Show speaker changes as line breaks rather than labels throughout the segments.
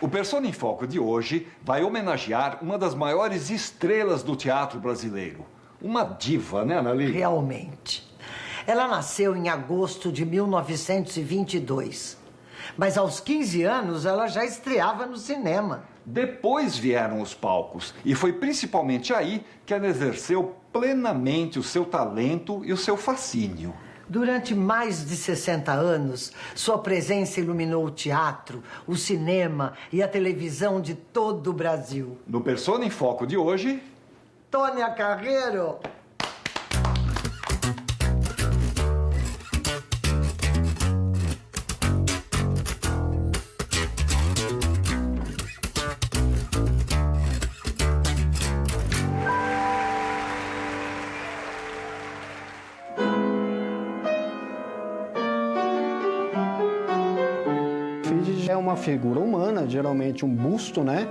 O Persona em Foco de hoje vai homenagear uma das maiores estrelas do teatro brasileiro. Uma diva, né, Anali?
Realmente. Ela nasceu em agosto de 1922. Mas aos 15 anos ela já estreava no cinema.
Depois vieram os palcos e foi principalmente aí que ela exerceu plenamente o seu talento e o seu fascínio.
Durante mais de 60 anos, sua presença iluminou o teatro, o cinema e a televisão de todo o Brasil.
No Persona em Foco de hoje...
Tônia Carreiro!
É uma figura humana, geralmente um busto, né?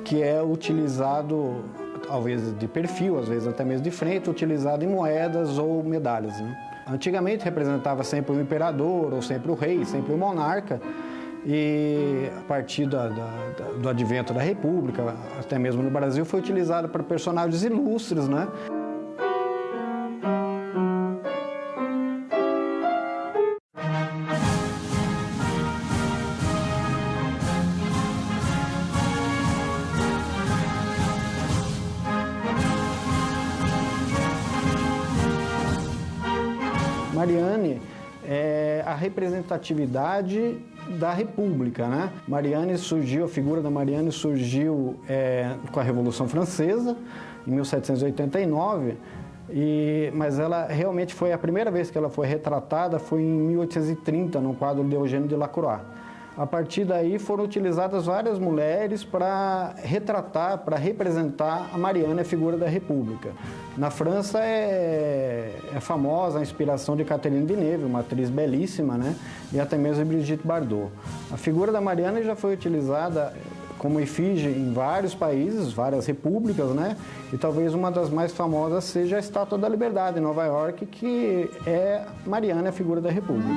Que é utilizado, às vezes de perfil, às vezes até mesmo de frente, utilizado em moedas ou medalhas, né? Antigamente representava sempre o imperador, ou sempre o rei, sempre o monarca. E a partir do advento da República, até mesmo no Brasil, foi utilizado para personagens ilustres, né? Mariane é a representatividade da República, né? A figura da Mariane surgiu com a Revolução Francesa, em 1789, mas ela realmente foi a primeira vez que ela foi retratada, foi em 1830, no quadro de Eugênio de Lacroix. A partir daí foram utilizadas várias mulheres para retratar, para representar a Mariane, a figura da República. Na França é famosa a inspiração de Catherine Deneuve, uma atriz belíssima, né? E até mesmo Brigitte Bardot. A figura da Mariane já foi utilizada como efígie em vários países, várias repúblicas, né? E talvez uma das mais famosas seja a Estátua da Liberdade, em Nova York, que é Mariane, a figura da República.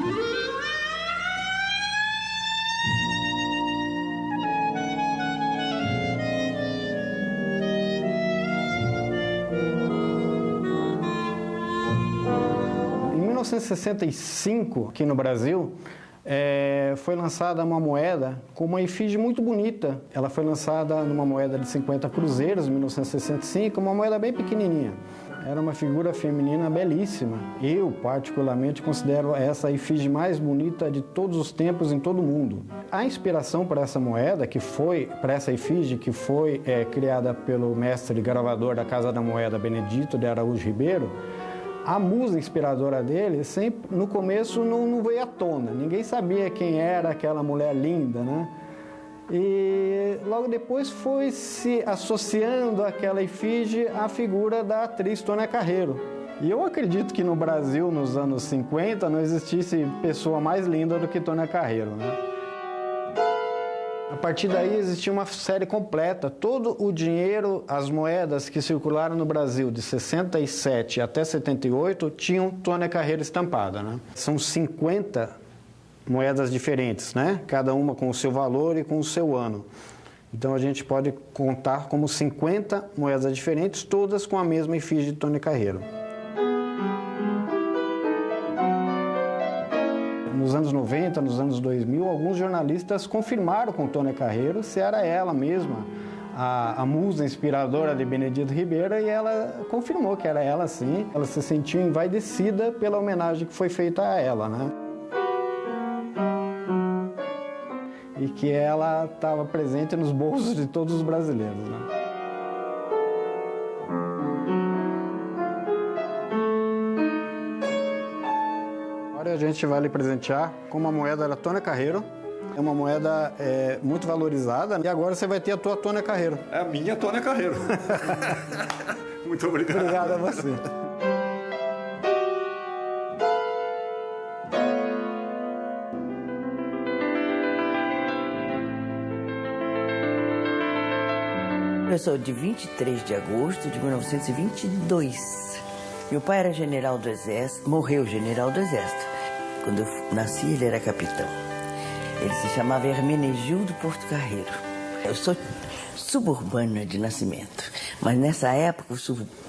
Em 1965, aqui no Brasil, foi lançada uma moeda com uma efígie muito bonita. Ela foi lançada numa moeda de 50 cruzeiros, em 1965, uma moeda bem pequenininha. Era uma figura feminina belíssima. Eu, particularmente, considero essa a efígie mais bonita de todos os tempos em todo o mundo. A inspiração para essa moeda, para essa efígie, que foi criada pelo mestre gravador da Casa da Moeda, Benedito de Araújo Ribeiro, a musa inspiradora dele, sempre, no começo, não veio à tona. Ninguém sabia quem era aquela mulher linda, né? E logo depois foi se associando àquela efígie à figura da atriz Tônia Carreiro. E eu acredito que no Brasil, nos anos 50, não existisse pessoa mais linda do que Tônia Carreiro, né? A partir daí existia uma série completa. Todo o dinheiro, as moedas que circularam no Brasil de 67 até 78 tinham Tônia Carreiro estampada, né? São 50 moedas diferentes, né? Cada uma com o seu valor e com o seu ano. Então a gente pode contar como 50 moedas diferentes, todas com a mesma efígie de Tônia Carreiro. Nos anos 90, nos anos 2000, alguns jornalistas confirmaram com Tônia Carreiro se era ela mesma, a musa inspiradora de Benedito Ribeiro, e ela confirmou que era ela sim. Ela se sentiu envaidecida pela homenagem que foi feita a ela, né? E que ela estava presente nos bolsos de todos os brasileiros, né? A gente vai lhe presentear com uma moeda da Tônia Carreiro. É uma moeda muito valorizada. E agora você vai ter a tua Tônia Carreiro.
É a minha Tônia Carreiro. Muito obrigado.
Obrigado a você.
Eu sou de 23 de agosto de 1922. Meu pai era general do Exército, morreu general do Exército. Quando eu nasci, ele era capitão. Ele se chamava Hermenegildo Porto Carreiro. Eu sou suburbana de nascimento, mas nessa época o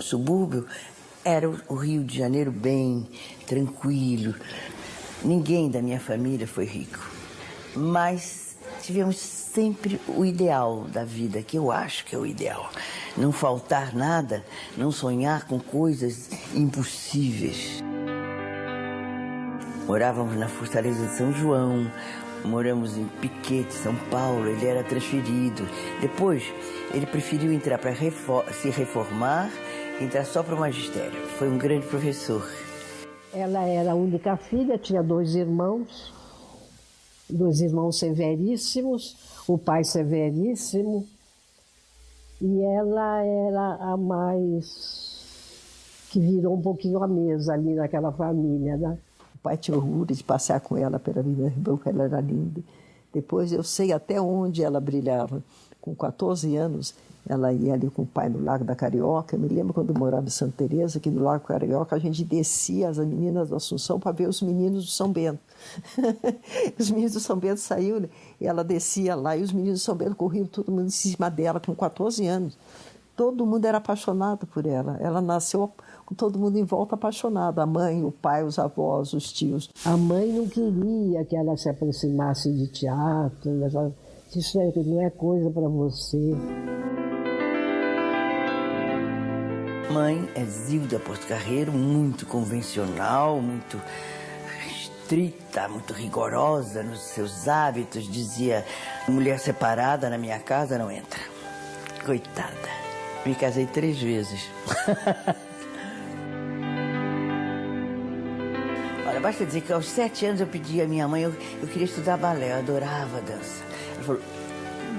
subúrbio era o Rio de Janeiro bem tranquilo. Ninguém da minha família foi rico, mas tivemos sempre o ideal da vida, que eu acho que é o ideal. Não faltar nada, não sonhar com coisas impossíveis. Morávamos na Fortaleza de São João, moramos em Piquete, São Paulo, ele era transferido. Depois, ele preferiu entrar para se reformar e entrar só para o magistério. Foi um grande professor.
Ela era a única filha, tinha dois irmãos severíssimos, o pai severíssimo, e ela era a mais que virou um pouquinho a mesa ali naquela família, né? O pai tinha orgulho de passear com ela pela Avenida Ribão, que ela era linda. Depois eu sei até onde ela brilhava. Com 14 anos, ela ia ali com o pai no Lago da Carioca. Eu me lembro quando eu morava em Santa Teresa, que no Lago da Carioca a gente descia as meninas da Assunção para ver os meninos do São Bento. Os meninos do São Bento saíam, né? E ela descia lá e os meninos do São Bento corriam todo mundo em cima dela com 14 anos. Todo mundo era apaixonado por ela. Ela nasceu com todo mundo em volta apaixonado. A mãe, o pai, os avós, os tios. A mãe não queria que ela se aproximasse de teatro. Isso não é coisa para você.
Mãe é Zilda Porto Carreiro, muito convencional, muito estrita, muito rigorosa nos seus hábitos. Dizia, mulher separada na minha casa não entra. Coitada. Me casei 3 vezes. Olha, basta dizer que aos 7 anos eu pedi à minha mãe, eu queria estudar balé, eu adorava dança. Ela falou,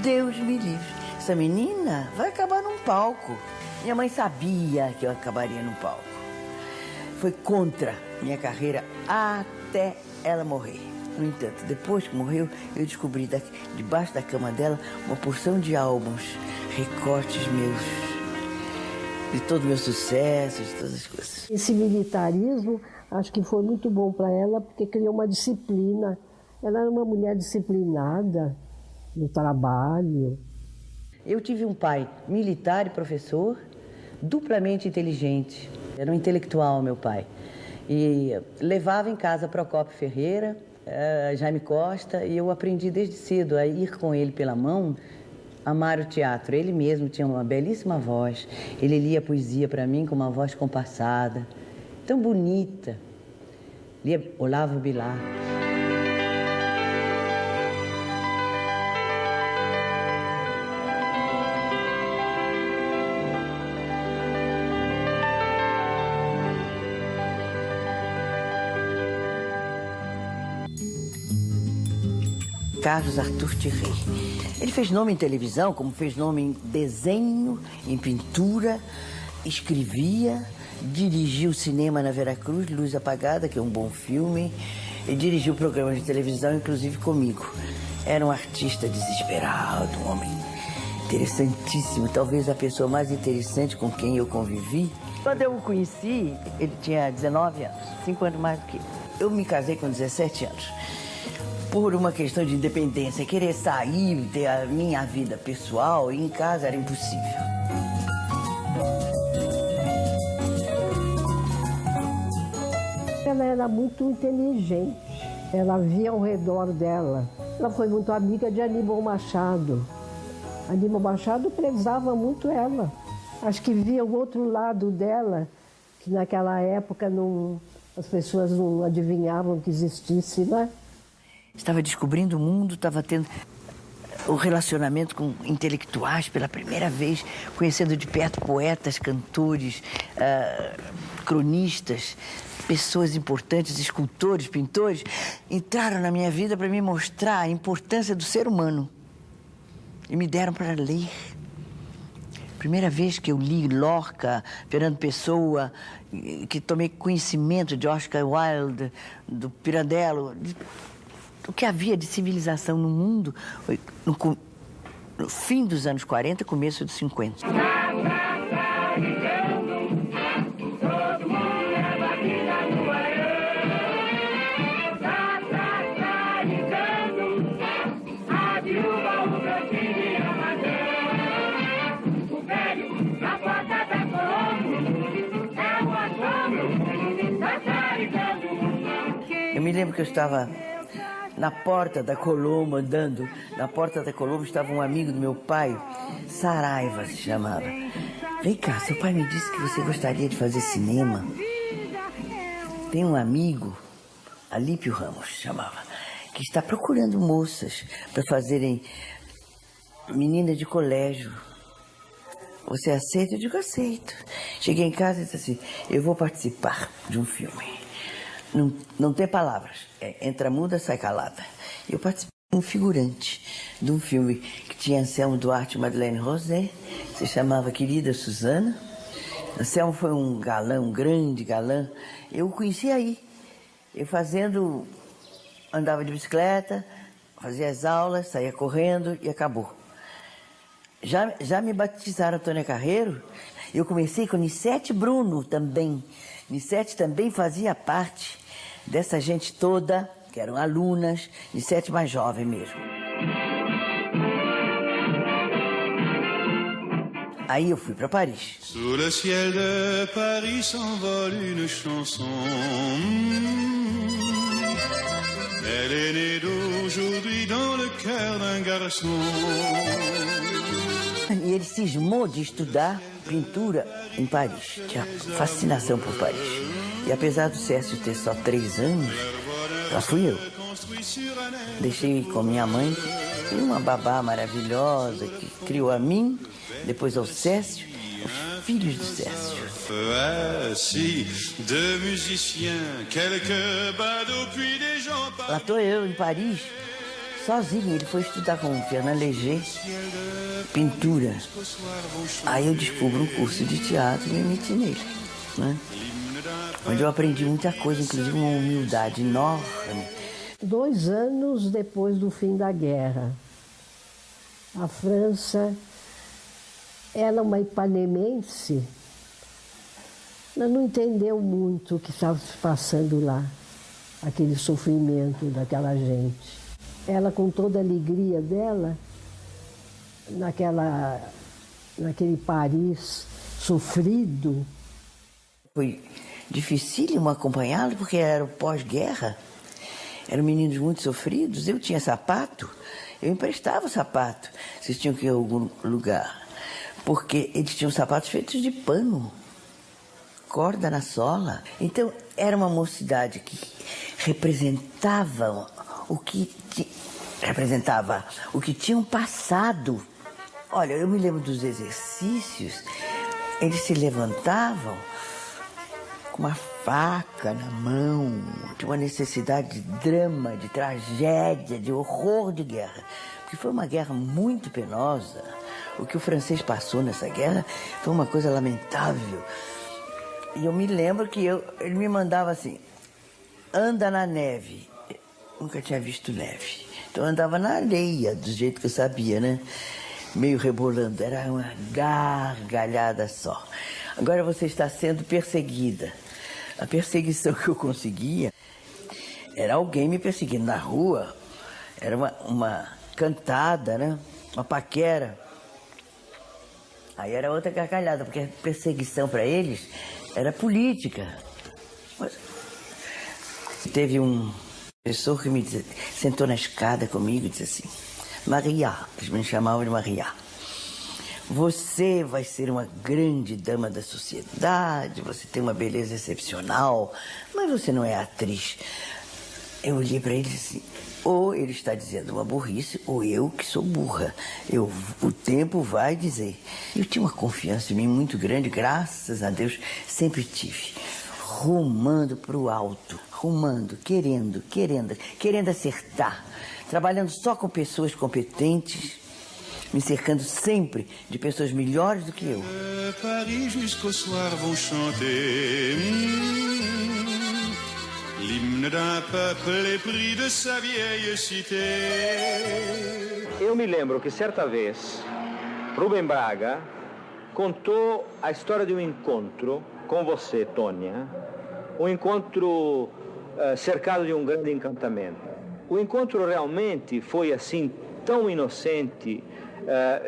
Deus me livre, essa menina vai acabar num palco. Minha mãe sabia que eu acabaria num palco. Foi contra minha carreira até ela morrer. No entanto, depois que morreu, eu descobri debaixo da cama dela uma porção de álbuns, recortes meus, de todo o meu sucesso, de todas as coisas.
Esse militarismo, acho que foi muito bom para ela, porque criou uma disciplina. Ela era uma mulher disciplinada no trabalho.
Eu tive um pai militar e professor, duplamente inteligente. Era um intelectual, meu pai. E levava em casa Procópio Ferreira, Jaime Costa, e eu aprendi desde cedo a ir com ele pela mão, amar o teatro. Ele mesmo tinha uma belíssima voz. Ele lia poesia para mim com uma voz compassada, tão bonita. Lia Olavo Bilac. Carlos Arthur Thierry. Ele fez nome em televisão, como fez nome em desenho, em pintura, escrevia, dirigiu cinema na Veracruz, Luz Apagada, que é um bom filme, e dirigiu programas de televisão, inclusive comigo. Era um artista desesperado, um homem interessantíssimo, talvez a pessoa mais interessante com quem eu convivi. Quando eu o conheci, ele tinha 19 anos, 5 anos mais do que eu. Eu me casei com 17 anos. Por uma questão de independência, querer sair, ter a minha vida pessoal, e em casa era impossível.
Ela era muito inteligente, ela via ao redor dela. Ela foi muito amiga de Aníbal Machado. Aníbal Machado prezava muito ela. Acho que via o outro lado dela, que naquela época as pessoas não adivinhavam que existisse, né?
Estava descobrindo o mundo, estava tendo o relacionamento com intelectuais pela primeira vez, conhecendo de perto poetas, cantores, cronistas, pessoas importantes, escultores, pintores, entraram na minha vida para me mostrar a importância do ser humano. E me deram para ler. Primeira vez que eu li Lorca, Fernando Pessoa, que tomei conhecimento de Oscar Wilde, do Pirandello, o que havia de civilização no mundo no fim dos anos 40, começo dos 50. me lembro que eu estava na porta da Colombo, andando. Na porta da Colombo estava um amigo do meu pai, Saraiva se chamava. Vem cá, seu pai me disse que você gostaria de fazer cinema. Tem um amigo, Alípio Ramos se chamava, que está procurando moças para fazerem meninas de colégio. Você aceita? Eu digo, aceito. Cheguei em casa e disse assim, eu vou participar de um filme. Não tem palavras. Entra muda, sai calada. Eu participei de um figurante de um filme que tinha Anselmo Duarte e Madeleine Rosé, se chamava Querida Susana. Anselmo foi um galã, um grande galã. Eu o conheci aí. Eu andava de bicicleta, fazia as aulas, saía correndo e acabou. Já me batizaram Antônia Carreiro. Eu comecei com Nissete Bruno também. Nissete também fazia parte dessa gente toda, que eram alunas, Nissete mais jovem mesmo. Aí eu fui para Paris.
Sous le ciel de Paris s'envole une chanson. Elle est née d'aujourd'hui dans le cœur d'un garçon.
E ele cismou de estudar pintura em Paris. Tinha fascinação por Paris. E apesar do Cécio ter só 3 anos, lá fui eu. Deixei com minha mãe e uma babá maravilhosa que criou a mim, depois ao Cécio, os filhos do Cécio. Lá estou eu, em Paris, sozinho. Ele foi estudar com o Fernand Léger, pintura. Aí eu descubro um curso de teatro e me meti nele, né? Onde eu aprendi muita coisa, inclusive uma humildade enorme.
2 anos depois do fim da guerra, a França, ela, uma ipanemense, ela não entendeu muito o que estava se passando lá, aquele sofrimento daquela gente. Ela, com toda a alegria dela, naquele Paris sofrido.
Foi dificílimo acompanhá-lo, porque era o pós-guerra. Eram meninos muito sofridos. Eu tinha sapato, eu emprestava o sapato. Vocês tinham que ir a algum lugar. Porque eles tinham sapatos feitos de pano, corda na sola. Então, era uma mocidade que representava o que tinham passado. Olha, eu me lembro dos exercícios. Eles se levantavam com uma faca na mão, de uma necessidade de drama, de tragédia, de horror de guerra. Porque foi uma guerra muito penosa. O que o francês passou nessa guerra foi uma coisa lamentável. E eu me lembro que ele me mandava assim, anda na neve. Eu nunca tinha visto neve. Então eu andava na areia, do jeito que eu sabia, né? Meio rebolando, era uma gargalhada só. Agora você está sendo perseguida. A perseguição que eu conseguia era alguém me perseguindo na rua. Era uma cantada, né? Uma paquera. Aí era outra gargalhada, porque a perseguição para eles era política. Mas teve um professor que sentou na escada comigo e disse assim, Maria, eles me chamavam de Maria, você vai ser uma grande dama da sociedade, você tem uma beleza excepcional, mas você não é atriz. Eu olhei para ele assim, ou ele está dizendo uma burrice, ou eu que sou burra. O tempo vai dizer. Eu tinha uma confiança em mim muito grande, graças a Deus, sempre tive. Rumando para o alto, rumando, querendo acertar. Trabalhando só com pessoas competentes, me cercando sempre de pessoas melhores do que eu.
Paris jusqu'au soir vont chanter l'hymne d'un peuple épris de sa vieille cité.
Eu me lembro que certa vez Rubem Braga contou a história de um encontro com você, Tônia, um encontro cercado de um grande encantamento. O encontro realmente foi assim tão inocente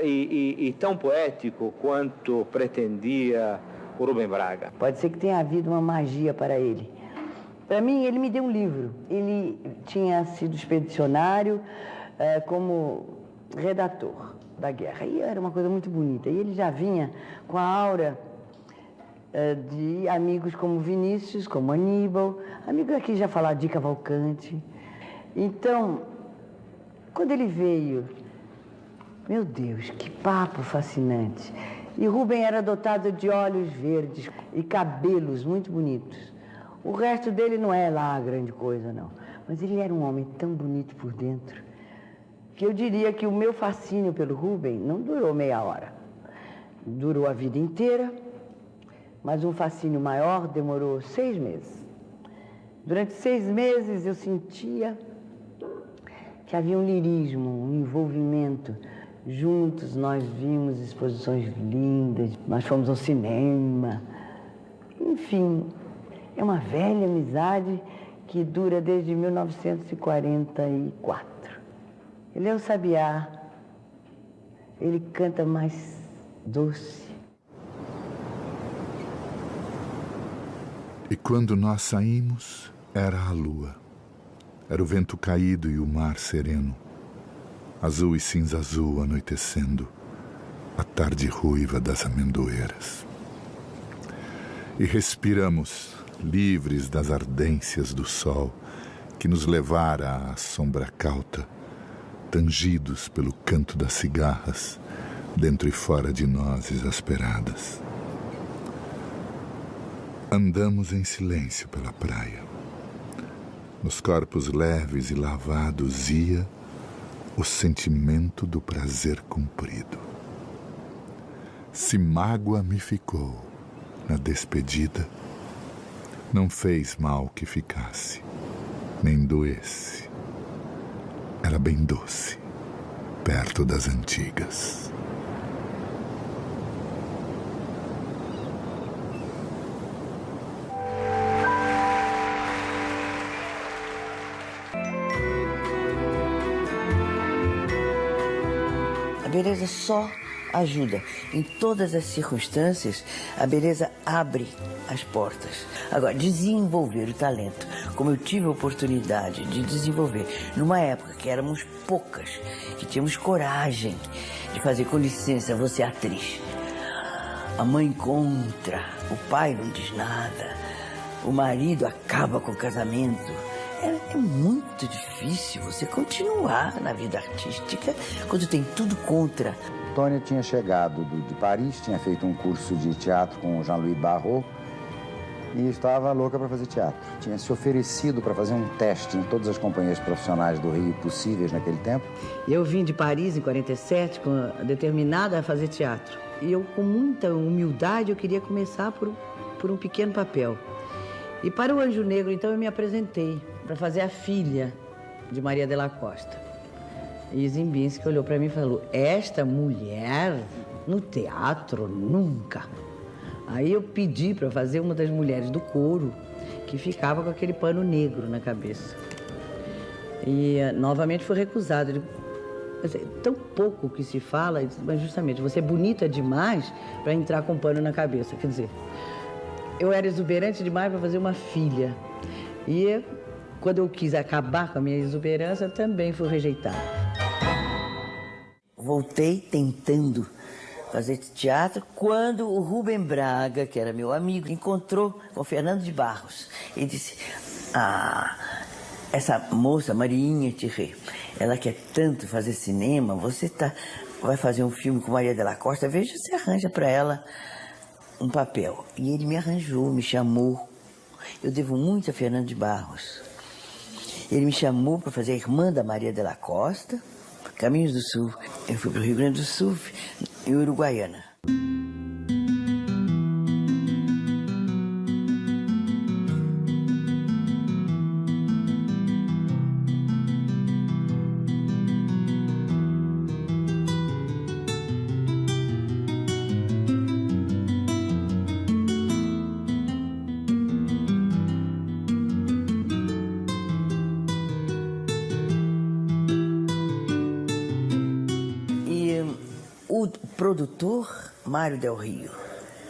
e tão poético quanto pretendia o Rubem Braga.
Pode ser que tenha havido uma magia para ele, Para mim, ele me deu um livro. Ele tinha sido expedicionário como redator da guerra. E era uma coisa muito bonita. E ele já vinha com a aura de amigos como Vinícius, como Aníbal, amigos aqui já falaram de Cavalcante. Então, quando ele veio, meu Deus, que papo fascinante. E Rubem era dotado de olhos verdes e cabelos muito bonitos. O resto dele não é lá grande coisa, não. Mas ele era um homem tão bonito por dentro, que eu diria que o meu fascínio pelo Rubem não durou meia hora. Durou a vida inteira, mas um fascínio maior demorou 6 meses. Durante 6 meses eu sentia que havia um lirismo, um envolvimento. Juntos nós vimos exposições lindas, nós fomos ao cinema. Enfim, é uma velha amizade que dura desde 1944. Ele é o sabiá, ele canta mais doce.
E quando nós saímos, era a lua. Era o vento caído e o mar sereno. Azul e cinza azul anoitecendo, a tarde ruiva das amendoeiras. E respiramos, livres das ardências do sol, que nos levara à sombra cauta, tangidos pelo canto das cigarras, dentro e fora de nós exasperadas. Andamos em silêncio pela praia. Nos corpos leves e lavados ia o sentimento do prazer cumprido. Se mágoa me ficou na despedida, não fez mal que ficasse, nem doesse. Era bem doce, perto das antigas.
A beleza só ajuda. Em todas as circunstâncias, a beleza abre as portas. Agora, desenvolver o talento, como eu tive a oportunidade de desenvolver numa época que éramos poucas, que tínhamos coragem de fazer, com licença, você é atriz. A mãe contra, o pai não diz nada, o marido acaba com o casamento. É muito difícil você continuar na vida artística quando tem tudo contra.
Tônia tinha chegado de Paris, tinha feito um curso de teatro com o Jean-Louis Barrault e estava louca para fazer teatro. Tinha se oferecido para fazer um teste em todas as companhias profissionais do Rio possíveis naquele tempo.
Eu vim de Paris em 47, determinada a fazer teatro. E eu, com muita humildade, eu queria começar por um pequeno papel. E para o Anjo Negro, então, eu me apresentei para fazer a filha de Maria de la Costa. E Ziembinski olhou para mim e falou: esta mulher no teatro nunca. Aí eu pedi para fazer uma das mulheres do coro que ficava com aquele pano negro na cabeça. E novamente foi recusado. Tão pouco que se fala, mas justamente você é bonita demais para entrar com pano na cabeça. Quer dizer, eu era exuberante demais para fazer uma filha. E quando eu quis acabar com a minha exuberância, também fui rejeitada.
Voltei tentando fazer teatro quando o Rubem Braga, que era meu amigo, encontrou com o Fernando de Barros. Ele disse: essa moça, Mariinha Thierry, ela quer tanto fazer cinema, você vai fazer um filme com Maria de la Costa, veja se arranja para ela um papel. E ele me arranjou, me chamou. Eu devo muito a Fernando de Barros. Ele me chamou para fazer a irmã da Maria de la Costa, Caminhos do Sul. Eu fui para o Rio Grande do Sul e Uruguaiana. O produtor, Mário Del Rio,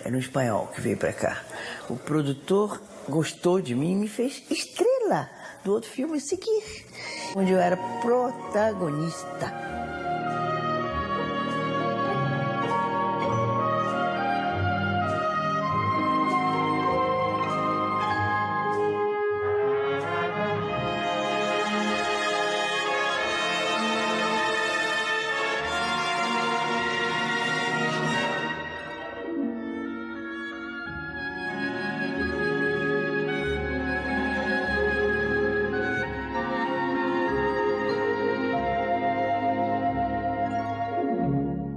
era um espanhol que veio para cá. O produtor gostou de mim e me fez estrela do outro filme a seguir, onde eu era protagonista.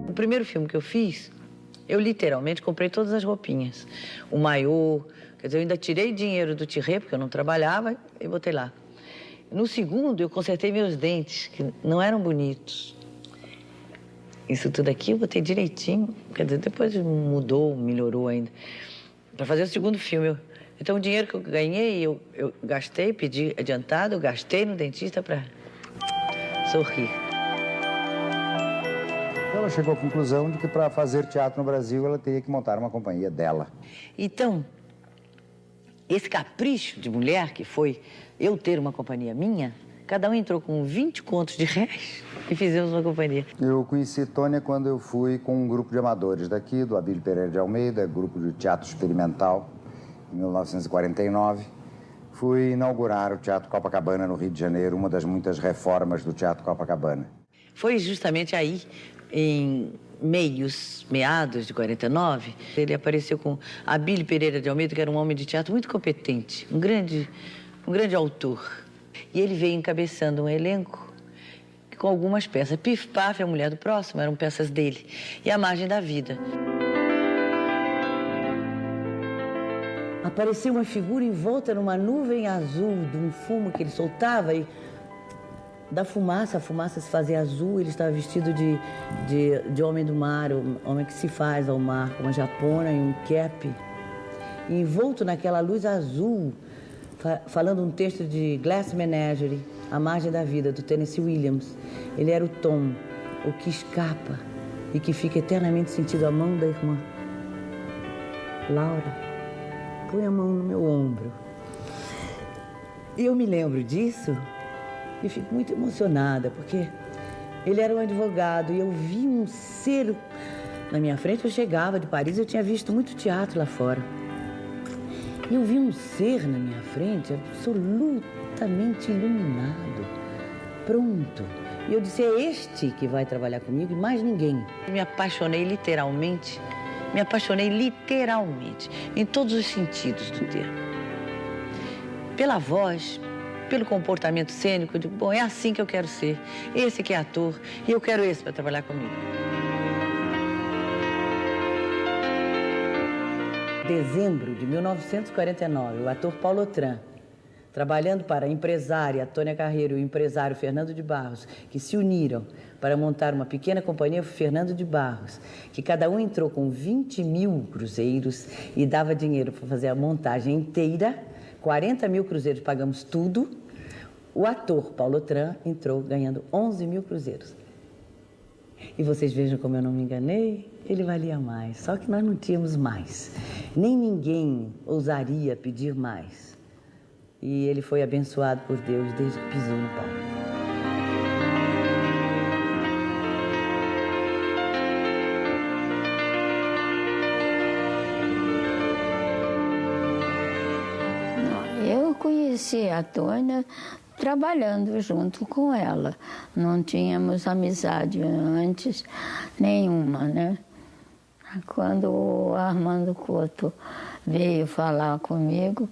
O primeiro filme que eu fiz, eu literalmente comprei todas as roupinhas. O maiô, quer dizer, eu ainda tirei dinheiro do tirê, porque eu não trabalhava, e botei lá. No segundo, eu consertei meus dentes, que não eram bonitos. Isso tudo aqui eu botei direitinho, quer dizer, depois mudou, melhorou ainda. Para fazer o segundo filme. Então, o dinheiro que eu ganhei, eu gastei, pedi adiantado, eu gastei no dentista para sorrir.
Ela chegou à conclusão de que para fazer teatro no Brasil ela teria que montar uma companhia dela.
Então, esse capricho de mulher que foi eu ter uma companhia minha, cada um entrou com 20 contos de réis e fizemos uma companhia.
Eu conheci Tônia quando eu fui com um grupo de amadores daqui, do Abílio Pereira de Almeida, grupo de teatro experimental, em 1949. Fui inaugurar o Teatro Copacabana no Rio de Janeiro, uma das muitas reformas do Teatro Copacabana.
Foi justamente aí, em meados de 49, ele apareceu com Abílio Pereira de Almeida, que era um homem de teatro muito competente, um grande autor. E ele veio encabeçando um elenco com algumas peças. Pif Paf, A Mulher do Próximo, eram peças dele. E A Margem da Vida. Apareceu uma figura envolta numa nuvem azul de um fumo que ele soltava e da fumaça, a fumaça se fazia azul, ele estava vestido de homem do mar, homem que se faz ao mar, com uma japona e um cap. E envolto naquela luz azul, falando um texto de Glass Menagerie, A Margem da Vida, do Tennessee Williams. Ele era o Tom, o que escapa e que fica eternamente sentindo a mão da irmã. Laura, põe a mão no meu ombro. E eu me lembro disso e fico muito emocionada, porque ele era um advogado e eu vi um ser na minha frente. Eu chegava de Paris, eu tinha visto muito teatro lá fora. E eu vi um ser na minha frente, absolutamente iluminado, pronto. E eu disse, é este que vai trabalhar comigo e mais ninguém. Eu me apaixonei literalmente, em todos os sentidos do termo. Pela voz, pelo comportamento cênico, eu digo, bom, é assim que eu quero ser. Esse que é ator, e eu quero esse para trabalhar comigo. Dezembro de 1949, o ator Paulo Otran, trabalhando para a empresária Tônia Carreiro e o empresário Fernando de Barros, que se uniram para montar uma pequena companhia Fernando de Barros, que cada um entrou com 20 mil cruzeiros e dava dinheiro para fazer a montagem inteira, 40 mil cruzeiros, pagamos tudo. O ator Paulo Otran entrou ganhando 11 mil cruzeiros. E vocês vejam como eu não me enganei, ele valia mais, só que nós não tínhamos mais. Nem ninguém ousaria pedir mais. E ele foi abençoado por Deus desde que pisou no palco.
Eu conheci a Tônia trabalhando junto com ela. Não tínhamos amizade antes nenhuma, né? Quando o Armando Couto veio falar comigo,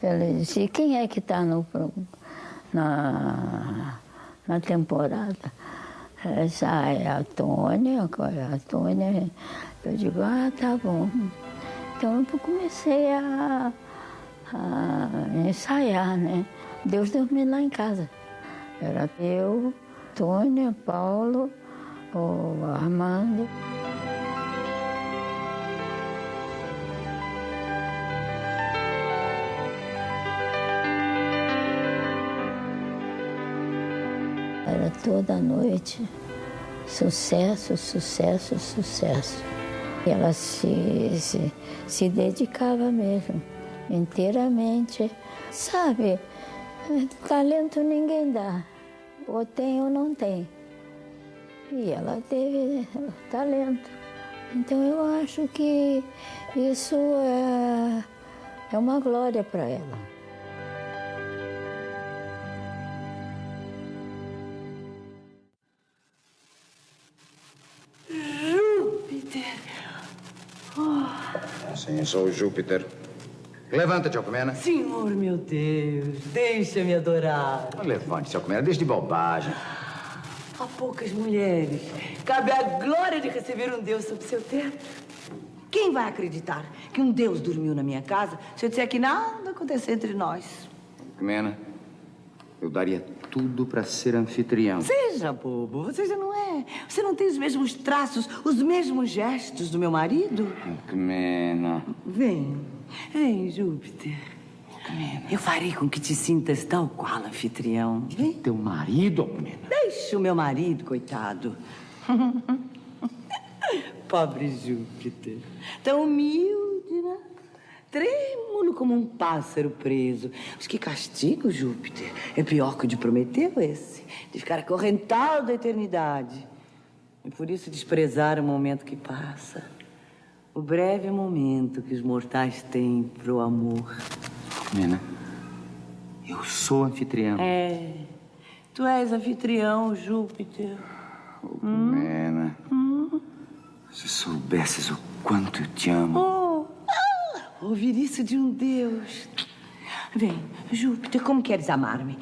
ele disse, quem é que está na temporada? Essa é a Tônia, Eu digo, tá bom. Então eu comecei a ensaiar, né? Deus dormiu lá em casa. Era eu, Tônia, Paulo, o Armando. Era toda noite, sucesso, sucesso, sucesso. E ela se dedicava mesmo. inteiramente. Sabe, talento ninguém dá, ou tem ou não tem. E ela teve talento. Então eu acho que isso é uma glória para ela.
Júpiter!
Sim, sou o Júpiter. Levanta-te, Alcmena.
Senhor, meu Deus, deixa-me adorar.
Levante-se, Alcmena, deixe de bobagem.
Há poucas mulheres. Cabe a glória de receber um Deus sob seu teto. Quem vai acreditar que um Deus dormiu na minha casa se eu disser que nada aconteceu entre nós?
Alcmena, eu daria tudo para ser anfitrião.
Seja bobo, você já não é. Você não tem os mesmos traços, os mesmos gestos do meu marido?
Alcmena.
Vem, Júpiter. Eu farei com que te sintas tal qual anfitrião. Vem.
Teu marido, Alcmena?
Deixa o meu marido, coitado. Pobre Júpiter. Tão humilde, né? Trêmulo como um pássaro preso. Mas que castigo, Júpiter. É pior que o de Prometeu, esse. De ficar acorrentado da eternidade. E por isso desprezar o momento que passa. O breve momento que os mortais têm pro amor.
Alcmena, eu sou anfitrião.
Tu és anfitrião, Júpiter.
Alcmena, se soubesses o quanto eu te amo.
Ouvir isso de um Deus. Vem, Júpiter, como queres amar-me?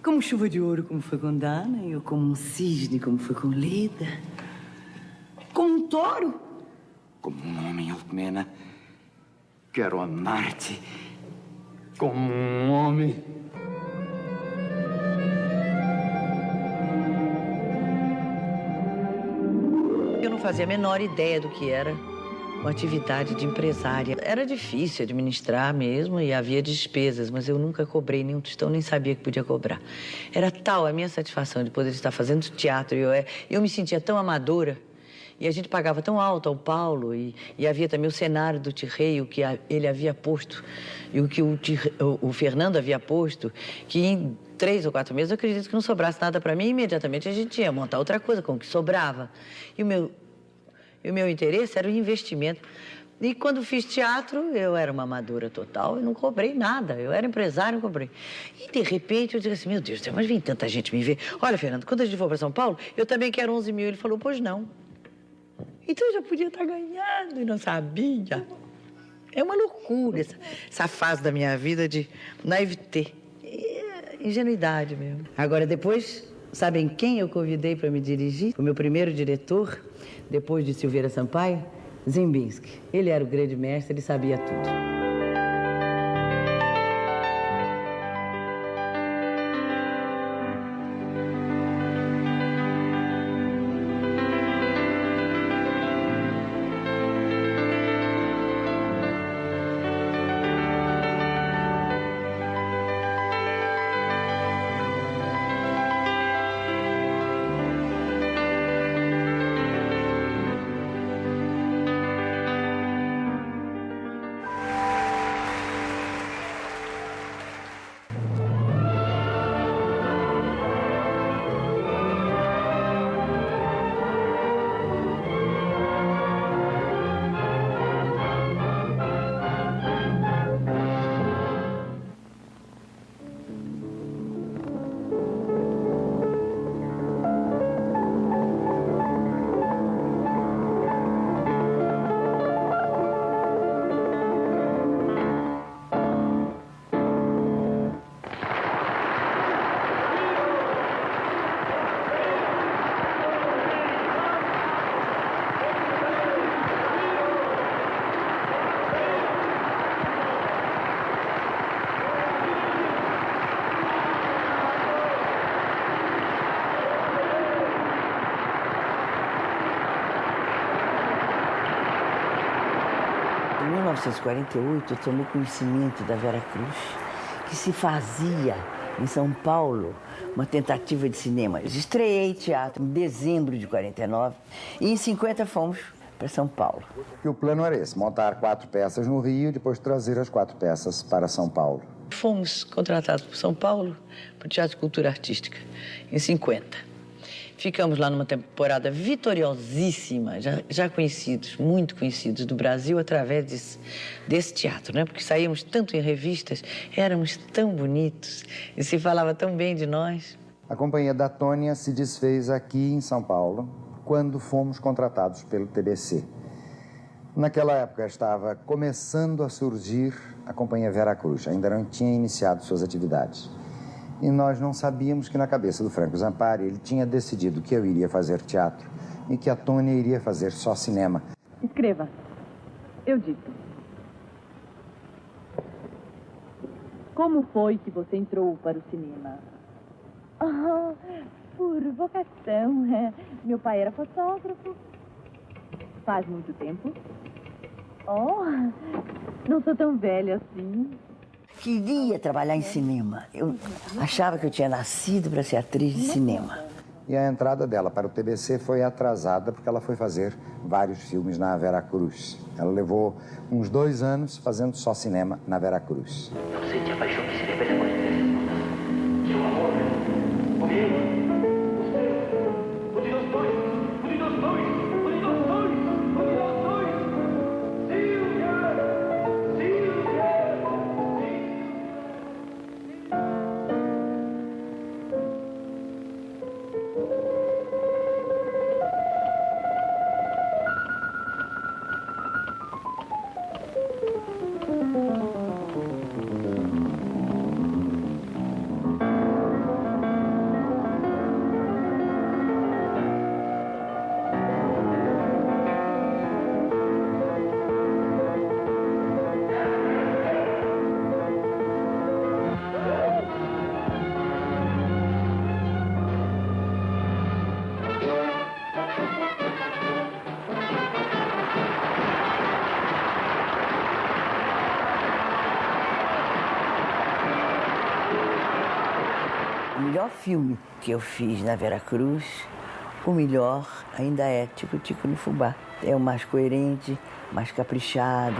Como chuva de ouro, como foi com Danae, ou como um cisne, como foi com Leda? Como um touro?
Como um homem, Alcmena. Quero amar-te como um homem.
Eu não fazia a menor ideia do que era uma atividade de empresária. Era difícil administrar mesmo e havia despesas, mas eu nunca cobrei nenhum tostão, nem sabia que podia cobrar. Era tal a minha satisfação de poder estar fazendo teatro e eu me sentia tão amadora. E a gente pagava tão alto ao Paulo e havia também o cenário do Tirrei, o que ele havia posto e o que o Fernando havia posto, que em 3 ou 4 meses eu acredito que não sobrasse nada para mim, imediatamente a gente ia montar outra coisa com o que sobrava. E o meu interesse era o investimento. E quando fiz teatro, eu era uma amadora total e não cobrei nada. Eu era empresário, não cobrei. E, de repente, eu disse assim, meu Deus, mas vem tanta gente me ver. Olha, Fernando, quando a gente for para São Paulo, eu também quero 11 mil. Ele falou, pois não. Então eu já podia estar ganhando e não sabia. É uma loucura essa fase da minha vida de naivete. Ingenuidade mesmo. Agora, depois, sabem quem eu convidei para me dirigir? O meu primeiro diretor, depois de Silveira Sampaio, Ziembinski. Ele era o grande mestre, ele sabia tudo. Em 1948, eu tomei conhecimento da Vera Cruz, que se fazia em São Paulo uma tentativa de cinema. Eu estreiei teatro em dezembro de 49 e em 50 fomos
para São Paulo.
E o plano era esse, montar 4 peças no Rio e depois trazer as 4 peças para São Paulo.
Fomos contratados por São Paulo, para o Teatro de Cultura Artística, em 50. Ficamos lá numa temporada vitoriosíssima, já conhecidos, muito conhecidos do Brasil, através desse teatro, né? Porque saíamos tanto em revistas, éramos tão bonitos e se falava tão bem de nós.
A companhia da Tônia se desfez aqui em São Paulo, quando fomos contratados pelo TBC. Naquela época estava começando a surgir a companhia Veracruz, ainda não tinha iniciado suas atividades. E nós não sabíamos que na cabeça do Franco Zampari ele tinha decidido que eu iria fazer teatro e que a Tônia iria fazer só cinema.
Escreva. Eu dito. Como foi que você entrou para o cinema? Ah, por vocação. Meu pai era fotógrafo. Faz muito tempo? Oh, não sou tão velha assim.
Queria trabalhar em cinema. Eu achava que eu tinha nascido para ser atriz de cinema.
E a entrada dela para o TBC foi atrasada porque ela foi fazer vários filmes na Veracruz. Ela levou uns 2 anos fazendo só cinema na Veracruz.
Não sente a paixão que se revela com a seu amor, comigo.
O melhor filme que eu fiz na Veracruz, o melhor ainda é Tico Tico no Fubá. É o mais coerente, mais caprichado.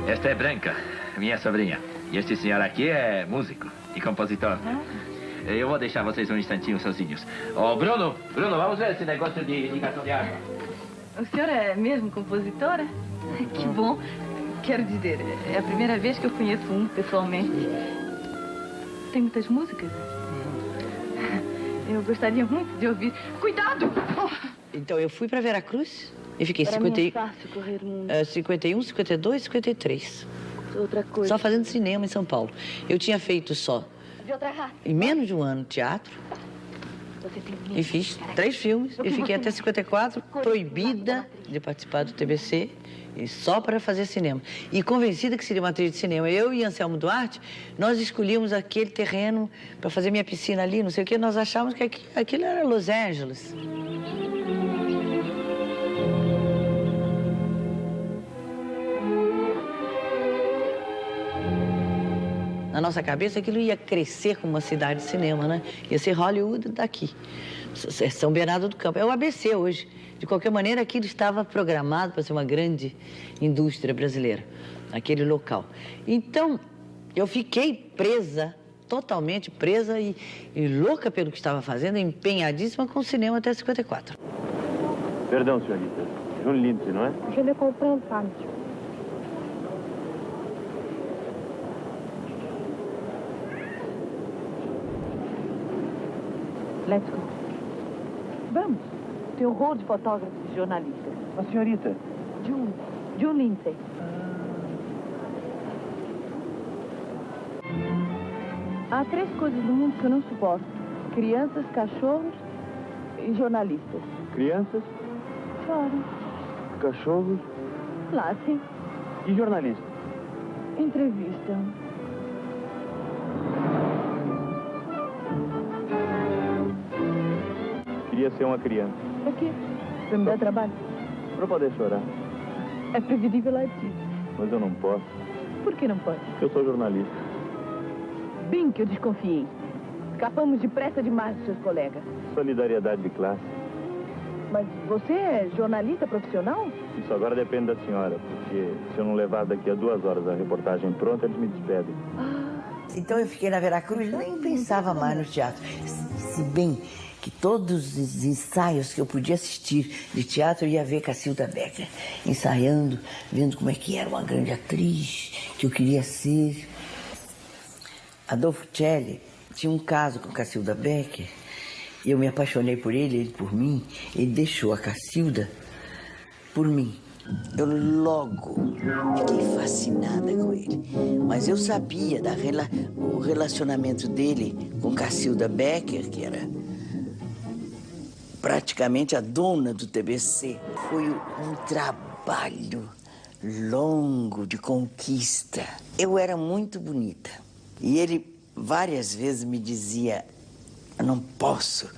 Esta é Branca, minha sobrinha. E este senhor aqui é músico e compositor. Eu vou deixar vocês um instantinho sozinhos. Ô, Bruno, vamos ver esse negócio de ligação de água.
O senhor é mesmo compositora? Que bom. Quero dizer, é a primeira vez que eu conheço um pessoalmente. Tem muitas músicas? Eu gostaria muito de ouvir. Cuidado!
Então, eu fui para Veracruz e fiquei
Para mim é fácil correr o mundo.
51, 52, 53.
Outra coisa.
Só fazendo cinema em São Paulo. Eu tinha feito só,
De outra raça.
em menos de um ano, teatro.
Você tem medo
E fiz
de ser
3
atriz?
filmes.
O que
E fiquei
você
até 54 proibida de participar do TBC. E só para fazer cinema. E convencida que seria uma atriz de cinema. Eu e Anselmo Duarte, nós escolhíamos aquele terreno para fazer minha piscina ali, não sei o quê. Nós achávamos que aquilo era Los Angeles. Na nossa cabeça, aquilo ia crescer como uma cidade de cinema, né? Ia ser Hollywood daqui. São Bernardo do Campo. É o ABC hoje. De qualquer maneira, aquilo estava programado para ser uma grande indústria brasileira, aquele local. Então, eu fiquei presa, totalmente presa e louca pelo que estava fazendo, empenhadíssima com o cinema até 54.
Perdão, senhorita. June Lindsay, não é?
Je ne comprends pas, monsieur.
Let's go. Vamos. Tem horror de fotógrafos e jornalistas.
A senhorita.
June Lindsay. Há 3 coisas no mundo que eu não suporto: crianças, cachorros e jornalistas.
Crianças,
Choram,
cachorros
latem,
e jornalistas.
entrevistam.
Queria ser uma criança,
Pra quê? Pra me dar trabalho?
para poder chorar.
É preferível latir.
Mas eu não posso,
Por que não pode?
porque eu sou jornalista.
Bem que eu desconfiei. Escapamos depressa demais dos seus colegas.
Solidariedade de classe.
Mas você é jornalista profissional?
Isso agora depende da senhora, porque se eu não levar daqui a 2 horas a reportagem pronta, eles me despedem.
Então eu fiquei na Veracruz, nem pensava mais no teatro. Se bem que todos os ensaios que eu podia assistir de teatro, eu ia ver Cacilda Becker ensaiando, vendo como é que era uma grande atriz, que eu queria ser. Adolfo Celli tinha um caso com Cacilda Becker, e eu me apaixonei por ele por mim. Ele deixou a Cacilda por mim. Eu logo fiquei fascinada com ele. Mas eu sabia o relacionamento dele com Cacilda Becker, que era praticamente a dona do TBC. Foi um trabalho longo de conquista. Eu era muito bonita. E ele várias vezes me dizia: eu não posso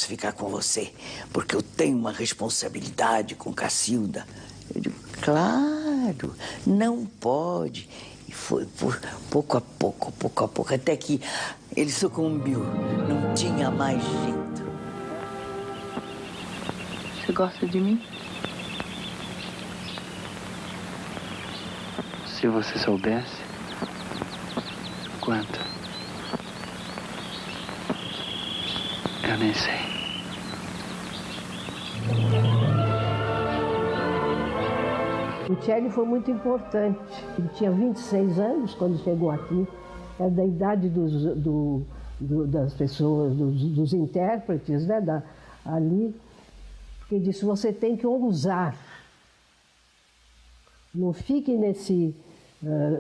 ficar com você, porque eu tenho uma responsabilidade com Cacilda. Eu digo: claro, não pode. E foi pouco a pouco, até que ele sucumbiu. Não tinha mais jeito.
Você gosta de mim?
Se você soubesse quanto, eu nem sei.
O Celli foi muito importante. Ele tinha 26 anos quando chegou aqui. Era da idade das pessoas, dos intérpretes, né, ali. Ele disse: você tem que ousar. Não fique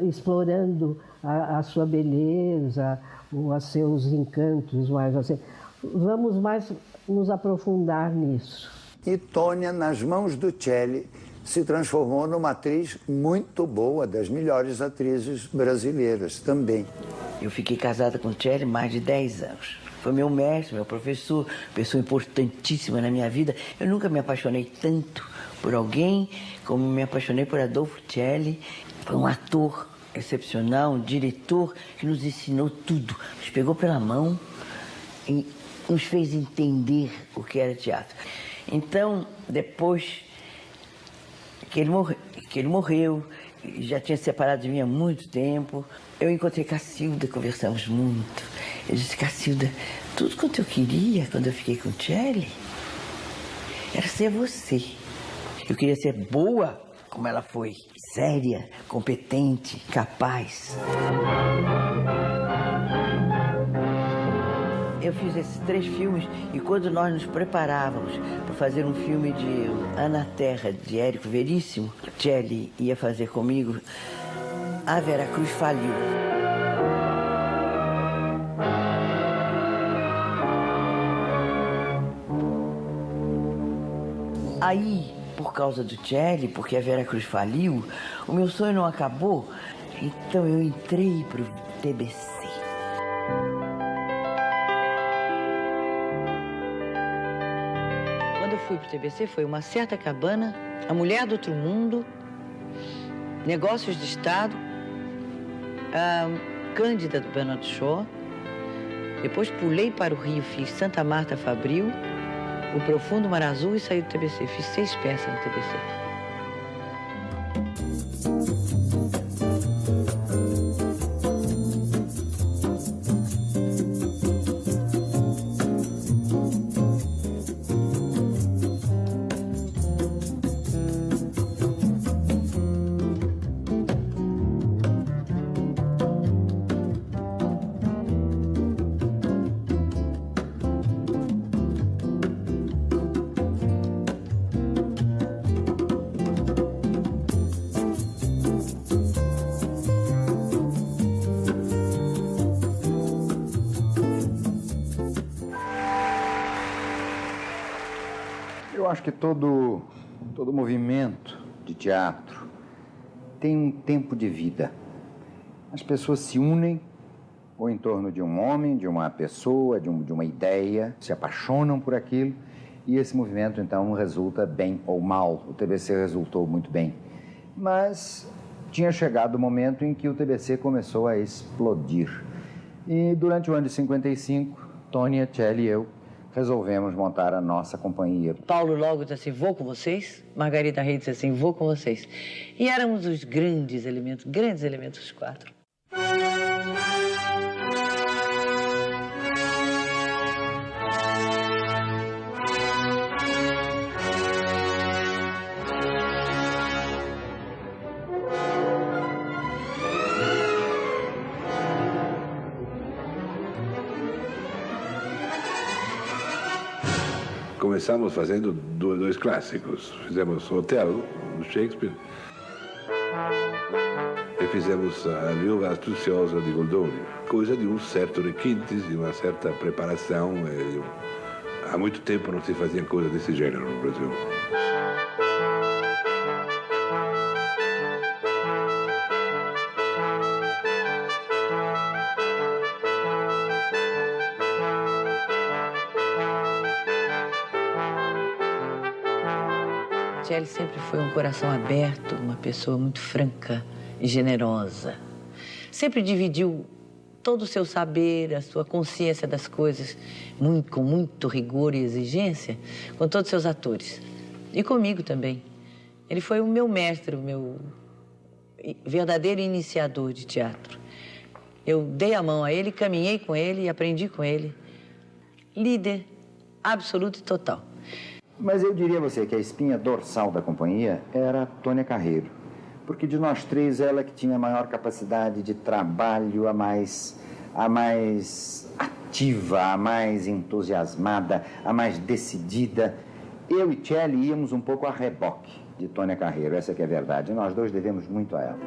explorando a sua beleza ou os seus encantos, mas assim, vamos mais nos aprofundar nisso.
E Tônia, nas mãos do Celli, se transformou numa atriz muito boa, das melhores atrizes brasileiras também.
Eu fiquei casada com o Celli mais de 10 anos. Foi meu mestre, meu professor, pessoa importantíssima na minha vida. Eu nunca me apaixonei tanto por alguém como me apaixonei por Adolfo Celli. Foi um ator excepcional, um diretor que nos ensinou tudo. Nos pegou pela mão e nos fez entender o que era teatro. Então, depois que ele morreu, já tinha separado de mim há muito tempo, eu encontrei Cacilda, conversamos muito. Eu disse: Cacilda, tudo quanto eu queria quando eu fiquei com o Celli era ser você. Eu queria ser boa como ela foi, séria, competente, capaz. Eu fiz esses 3 filmes e quando nós nos preparávamos para fazer um filme de Ana Terra, de Érico Veríssimo, Celli ia fazer comigo. A Veracruz faliu. Aí, por causa do Celli, porque a Veracruz faliu, o meu sonho não acabou, então eu entrei para o TBC. Quando eu fui para o TBC, foi Uma Certa Cabana, A Mulher do Outro Mundo, Negócios de Estado, a Cândida do Bernardo Shaw. Depois pulei para o Rio, fiz Santa Marta Fabril, O Profundo Mar Azul e saí do TBC. Fiz 6 peças no TBC.
Eu acho que todo movimento de teatro tem um tempo de vida. As pessoas se unem ou em torno de um homem, de uma pessoa, de uma ideia, se apaixonam por aquilo e esse movimento então resulta bem ou mal. O TBC resultou muito bem, mas tinha chegado o momento em que o TBC começou a explodir. E durante o ano de 55, Tônia, Celli e eu resolvemos montar a nossa companhia.
Paulo logo disse assim, vou com vocês. Margarida Reis disse assim, vou com vocês. E éramos os grandes elementos os quatro.
Começamos fazendo dois clássicos. Fizemos Otelo, do Shakespeare, e fizemos A Viúva Astuciosa de Goldoni. Coisa de um certo requintes, de uma certa preparação. Há muito tempo não se fazia coisa desse gênero no Brasil.
Celli sempre foi um coração aberto, uma pessoa muito franca e generosa. Sempre dividiu todo o seu saber, a sua consciência das coisas, com muito rigor e exigência, com todos os seus atores. E comigo também. Ele foi o meu mestre, o meu verdadeiro iniciador de teatro. Eu dei a mão a ele, caminhei com ele e aprendi com ele. Líder absoluto e total.
Mas eu diria a você que a espinha dorsal da companhia era a Tônia Carreiro, porque de nós três ela que tinha a maior capacidade de trabalho, a mais ativa, a mais entusiasmada, a mais decidida. Eu e Celli íamos um pouco a reboque de Tônia Carreiro, essa que é a verdade. Nós dois devemos muito a ela.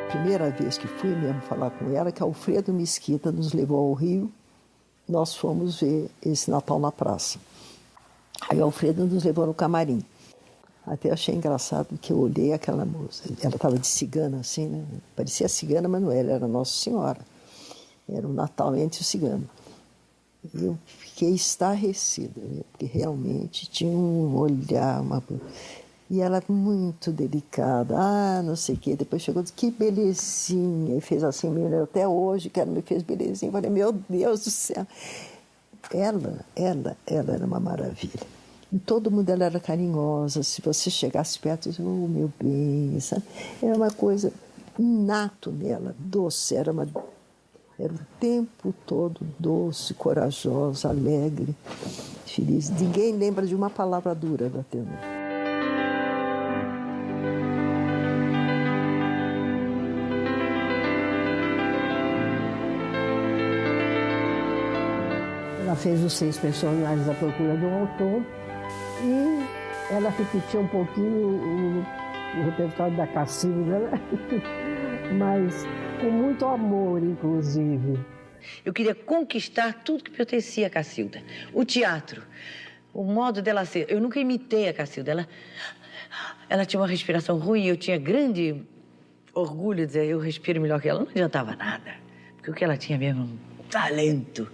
Primeira vez que fui mesmo falar com ela, que Alfredo Mesquita nos levou ao Rio, nós fomos ver esse Natal na praça. Aí Alfredo nos levou no camarim. Até achei engraçado que eu olhei aquela moça, ela estava de cigana assim, né? Parecia cigana, mas não era Nossa Senhora. Era o Natal entre os ciganos. E eu fiquei estarrecida, né? Porque realmente tinha um olhar, e ela muito delicada, não sei o quê. Depois chegou e disse, que belezinha. E fez assim, até hoje, que ela me fez belezinha. Eu falei, meu Deus do céu. Ela era uma maravilha. E todo mundo, ela era carinhosa. Se você chegasse perto, dizia, oh, meu bem. Sabe? Era uma coisa inato nela, doce. Era o tempo todo doce, corajosa, alegre, feliz. Ninguém lembra de uma palavra dura da Tênia.
Ela fez os 6 personagens à procura do autor e ela repetiu um pouquinho o repertório da Cacilda, né? Mas com muito amor, inclusive.
Eu queria conquistar tudo que pertencia a Cacilda. O teatro, o modo dela ser. Eu nunca imitei a Cacilda. Ela tinha uma respiração ruim, eu tinha grande orgulho de dizer, eu respiro melhor que ela. Não adiantava nada, porque o que ela tinha mesmo, um talento.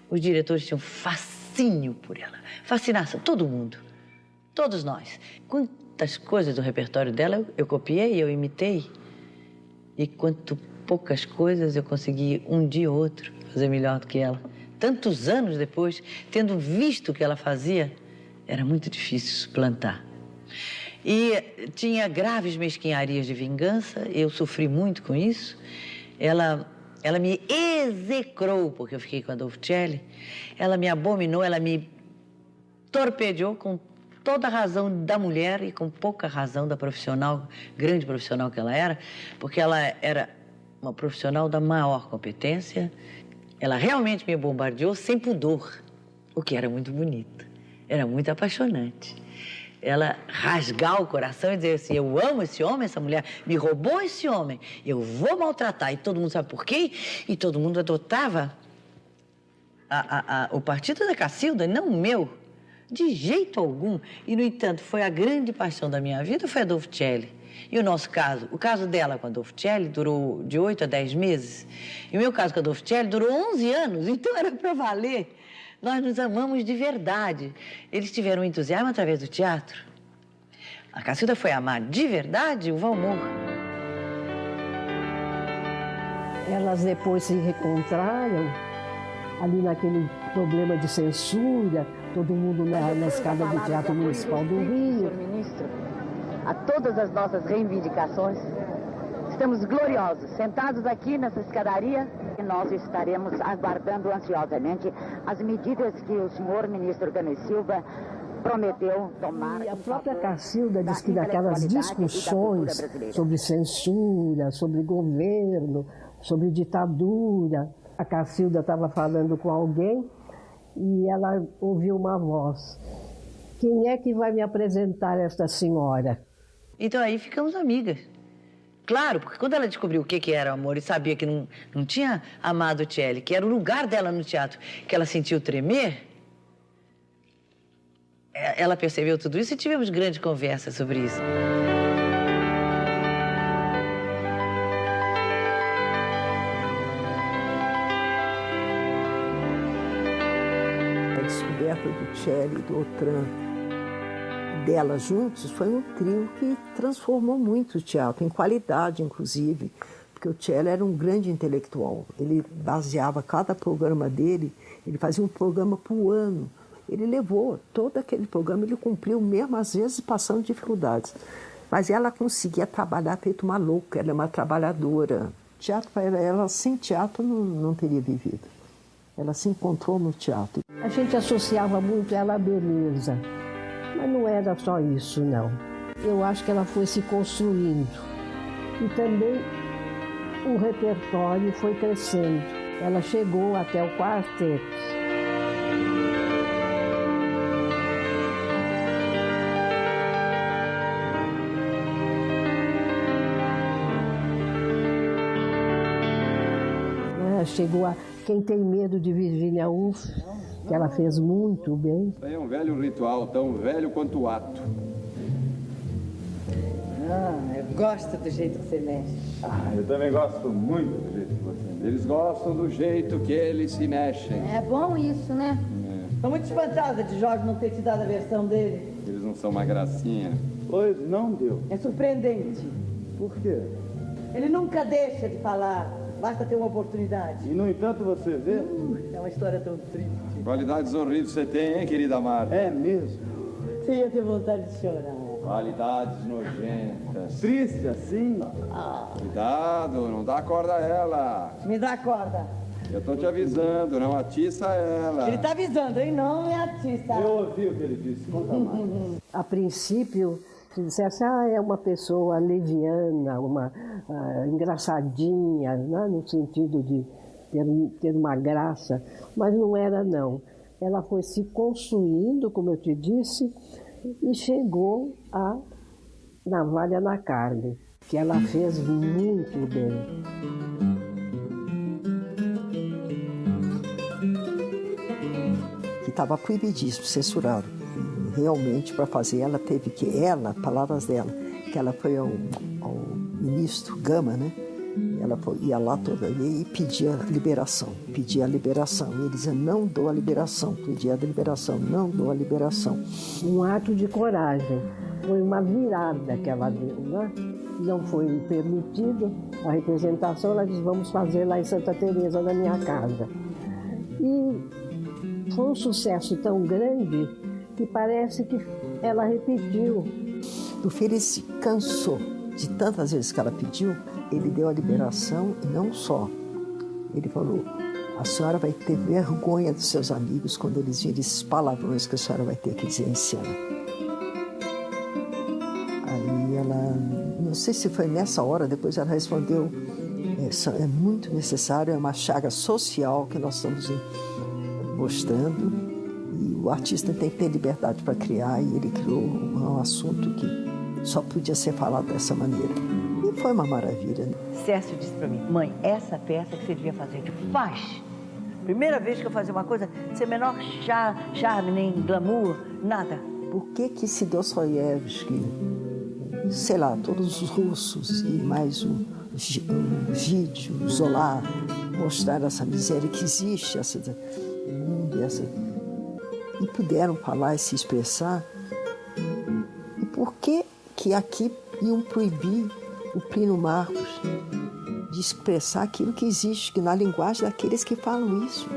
Os diretores tinham fascínio por ela, fascinação, todo mundo, todos nós. Quantas coisas do repertório dela eu copiei, eu imitei. E quanto poucas coisas eu consegui um dia ou outro fazer melhor do que ela. Tantos anos depois, tendo visto o que ela fazia, era muito difícil suplantar. E tinha graves mesquinharias de vingança, eu sofri muito com isso. Ela me execrou, porque eu fiquei com Adolfo Celli. Ela me abominou, ela me torpedeou com toda a razão da mulher e com pouca razão da profissional, grande profissional que ela era, porque ela era uma profissional da maior competência. Ela realmente me bombardeou sem pudor.
o que era muito bonito, era muito apaixonante. Ela rasgar o coração e dizer assim, eu amo esse homem, essa mulher me roubou esse homem, eu vou maltratar. E todo mundo sabe por quê? E todo mundo adotava o partido da Cacilda, não o meu, de jeito algum. E, no entanto, foi a grande paixão da minha vida, foi Adolfo Celli. E o nosso caso, o caso dela com Adolfo Celli durou de 8 a 10 meses. E o meu caso com Adolfo Celli durou 11 anos, então era para valer. Nós nos amamos de verdade. Eles tiveram entusiasmo através do teatro. A Cacilda foi amar de verdade o Valmor.
Elas depois se reencontraram ali naquele problema de censura, todo mundo na escada do Teatro Municipal do Rio.
Senhor ministro, a todas as nossas reivindicações, estamos gloriosos, sentados aqui nessa escadaria, e nós estaremos aguardando ansiosamente as medidas que o senhor ministro Gami Silva prometeu tomar.
E a própria Cacilda diz que daquelas discussões sobre censura, sobre governo, sobre ditadura, a Cacilda estava falando com alguém e ela ouviu uma voz. Quem é que vai me apresentar esta senhora?
Então aí ficamos amigas. Claro, porque quando ela descobriu o que era o amor e sabia que não tinha amado o Celli, que era o lugar dela no teatro, que ela sentiu tremer, ela percebeu tudo isso e tivemos grande conversa sobre isso.
A descoberta do Celli e do Autran, delas juntos, foi um trio que transformou muito o teatro, em qualidade, inclusive, porque o Celli era um grande intelectual. Ele baseava cada programa dele, ele fazia um programa por ano. Ele levou todo aquele programa, ele cumpriu mesmo, às vezes, passando dificuldades. Mas ela conseguia trabalhar feito uma louca, ela é uma trabalhadora. Teatro para ela, sem teatro, não teria vivido. Ela se encontrou no teatro.
A gente associava muito ela à beleza, mas não era só isso, não. Eu acho que ela foi se construindo. E também o repertório foi crescendo. Ela chegou até o quarteto. Chegou a Quem Tem Medo de Virginia Woolf, que ela fez muito bem.
Isso aí é um velho ritual, tão velho quanto o ato.
Eu gosto do jeito que você mexe.
Eu também gosto muito do jeito que você mexe. Eles gostam do jeito que eles se mexem.
É bom isso, né?
Estou muito espantada de Jorge não ter te dado a versão dele.
Eles não são uma gracinha. Pois não deu.
É surpreendente.
Por quê?
Ele nunca deixa de falar. Basta ter uma oportunidade.
E, no entanto, você vê...
É uma história tão triste.
Qualidades horríveis você tem, hein, querida Marta? É mesmo?
Você ia ter vontade de chorar.
Qualidades nojentas. Triste assim? Cuidado, não dá corda a ela.
Me dá a corda.
Eu tô te avisando, não atiça ela.
Ele tá avisando, hein? Não me atiça.
Eu ouvi o que ele disse. Conta mais.
A princípio, se dissesse, é uma pessoa leviana, uma engraçadinha, né? No sentido de ter uma graça, mas não era, não. Ela foi se construindo, como eu te disse, e chegou a Navalha na Carne, que ela fez muito bem.
Que estava proibidíssimo, censurado. Realmente, para fazer, ela teve que... palavras dela, que ela foi ao ministro Gama, né? Ela ia lá toda e pedia liberação. E ele dizia, não dou a liberação. Pedia a liberação, não dou a liberação.
Um ato de coragem. Foi uma virada que ela deu, né? Não foi permitido a representação. Ela disse, vamos fazer lá em Santa Teresa, na minha casa. E foi um sucesso tão grande que parece que ela repetiu.
O Filho se cansou de tantas vezes que ela pediu, ele deu a liberação e não só. Ele falou, a senhora vai ter vergonha dos seus amigos quando eles virem esses palavrões que a senhora vai ter que dizer em cena. Aí ela, não sei se foi nessa hora, depois ela respondeu, é muito necessário, é uma chaga social que nós estamos mostrando E o artista tem que ter liberdade para criar, e ele criou um assunto que só podia ser falado dessa maneira. E foi uma maravilha. Né?
Cércio disse para mim, mãe, essa peça que você devia fazer, faz. Primeira vez que eu fazia uma coisa, sem menor charme, nem glamour, nada.
Por que se Dostoiévski, sei lá, todos os russos e mais um vídeo, Zola, mostrar essa miséria que existe, e puderam falar e se expressar? E por que aqui iam proibir o Plínio Marcos de expressar aquilo que existe, que na linguagem daqueles que falam isso?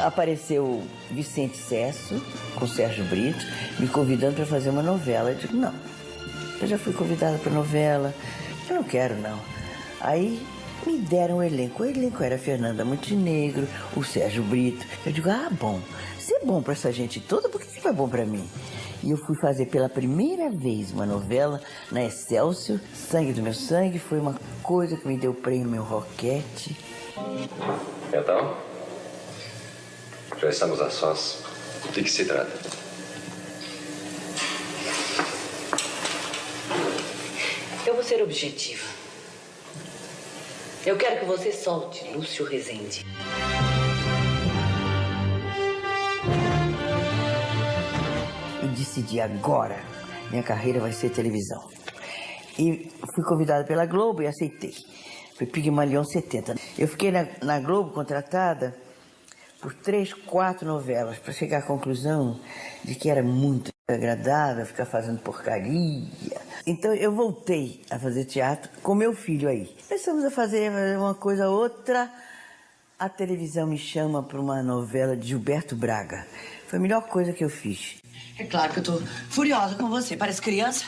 Apareceu Vicente Cesso, com Sérgio Brito, me convidando para fazer uma novela. Eu digo, não, eu já fui convidada para novela, eu não quero, não. Aí me deram o elenco era a Fernanda Montenegro, o Sérgio Brito. Eu digo, bom, se é bom para essa gente toda, por que não é bom para mim? E eu fui fazer pela primeira vez uma novela na Excelsior, Sangue do Meu Sangue, foi uma coisa que me deu prêmio meu Roquete.
Então? Já estamos a sós. De que se trata?
Eu vou ser objetiva. Eu quero que você solte Lúcio Rezende.
E decidi agora, minha carreira vai ser televisão. E fui convidada pela Globo e aceitei. Foi Pigmalion 70. Eu fiquei na Globo contratada por 3, 4 novelas, para chegar à conclusão de que era muito agradável ficar fazendo porcaria. Então eu voltei a fazer teatro com meu filho aí. Começamos a fazer uma coisa ou outra. A televisão me chama para uma novela de Gilberto Braga. Foi a melhor coisa que eu fiz.
É claro que eu tô furiosa com você, parece criança.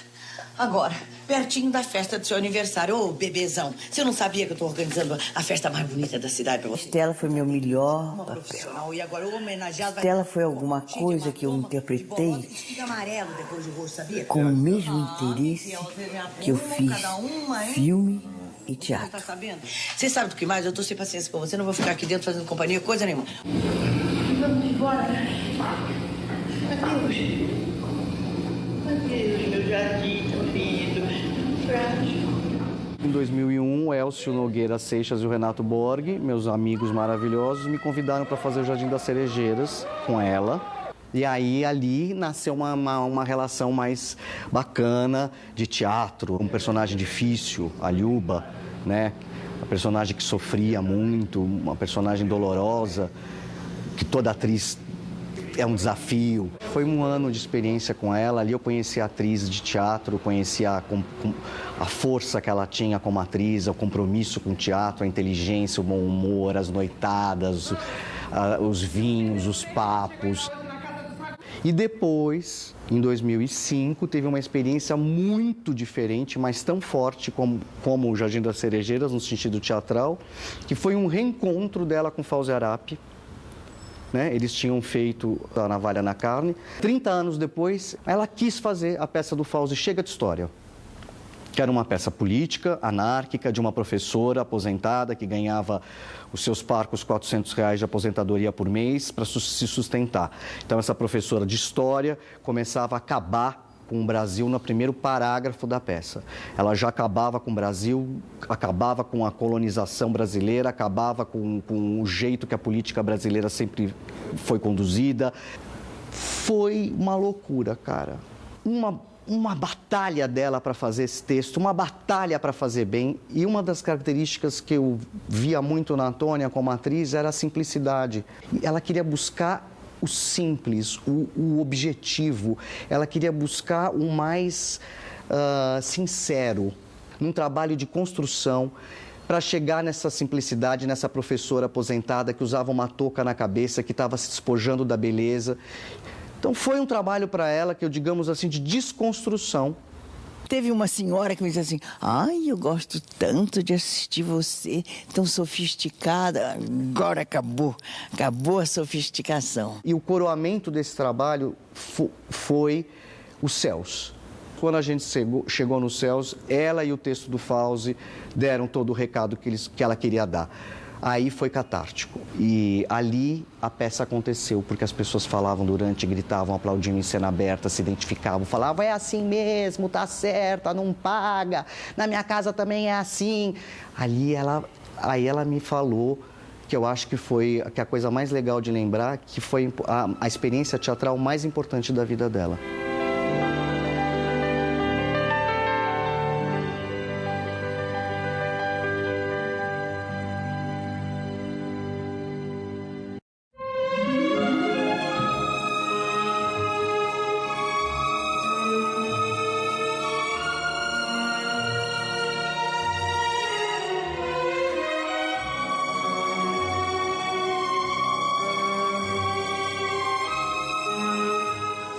Agora, pertinho da festa do seu aniversário. Ô, bebezão, você não sabia que eu tô organizando a festa mais bonita da cidade pra você?
Estela foi meu melhor papel.
E agora o homenageado vai...
Estela foi alguma coisa que eu interpretei com o mesmo interesse que eu fiz filme e teatro.
Tá sabendo? Você sabe do que mais? Eu tô sem paciência com você, não vou ficar aqui dentro fazendo companhia, coisa nenhuma. Vamos embora. Adeus. Adeus, meu jardim tão lindo, frágil.
Em 2001, o Elcio Nogueira Seixas e o Renato Borg, meus amigos maravilhosos, me convidaram para fazer o Jardim das Cerejeiras com ela. E aí, ali, nasceu uma relação mais bacana de teatro. Um personagem difícil, a Lhuba, né? Uma personagem que sofria muito, uma personagem dolorosa, que toda atriz é um desafio. Foi um ano de experiência com ela. Ali eu conheci a atriz de teatro, conheci a força que ela tinha como atriz, o compromisso com o teatro, a inteligência, o bom humor, as noitadas, os vinhos, os papos. E depois, em 2005, teve uma experiência muito diferente, mas tão forte como o Jardim das Cerejeiras, no sentido teatral, que foi um reencontro dela com Fauzi Arap. Né? Eles tinham feito a Navalha na Carne. 30 anos depois, ela quis fazer a peça do Fauzi Chega de História, que era uma peça política, anárquica, de uma professora aposentada que ganhava os seus parcos R$400 de aposentadoria por mês para se sustentar. Então, essa professora de História começava a acabar com o Brasil no primeiro parágrafo da peça. Ela já acabava com o Brasil, acabava com a colonização brasileira, acabava com o jeito que a política brasileira sempre foi conduzida. Foi uma loucura, cara. Uma batalha dela para fazer esse texto, uma batalha para fazer bem. E uma das características que eu via muito na Antônia como atriz era a simplicidade. Ela queria buscar o simples, o objetivo. Ela queria buscar o mais sincero, num trabalho de construção, para chegar nessa simplicidade, nessa professora aposentada que usava uma touca na cabeça, que estava se despojando da beleza, Então foi um trabalho para ela que eu, digamos assim, de desconstrução.
Teve uma senhora que me disse assim, ai, eu gosto tanto de assistir você, tão sofisticada. Agora acabou a sofisticação.
E o coroamento desse trabalho foi os céus. Quando a gente chegou nos céus, ela e o texto do Fauzi deram todo o recado que ela queria dar. Aí foi catártico. E ali a peça aconteceu, porque as pessoas falavam durante, gritavam, aplaudiam em cena aberta, se identificavam, falavam, é assim mesmo, tá certa, não paga, na minha casa também é assim. Aí ela me falou, que eu acho que foi a coisa mais legal de lembrar, que foi a experiência teatral mais importante da vida dela.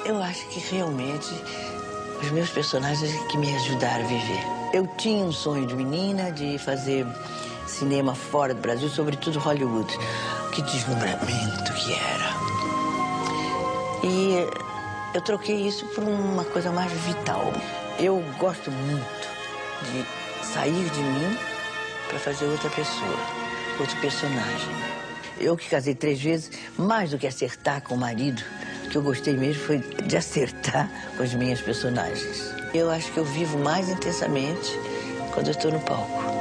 Eu acho que realmente os meus personagens que me ajudaram a viver. Eu tinha um sonho de menina de fazer cinema fora do Brasil, sobretudo Hollywood. Que deslumbramento que era. E eu troquei isso por uma coisa mais vital. Eu gosto muito de sair de mim para fazer outra pessoa, outro personagem. Eu que casei 3 vezes, mais do que acertar com o marido, o que eu gostei mesmo foi de acertar com as minhas personagens. Eu acho que eu vivo mais intensamente quando eu estou no palco.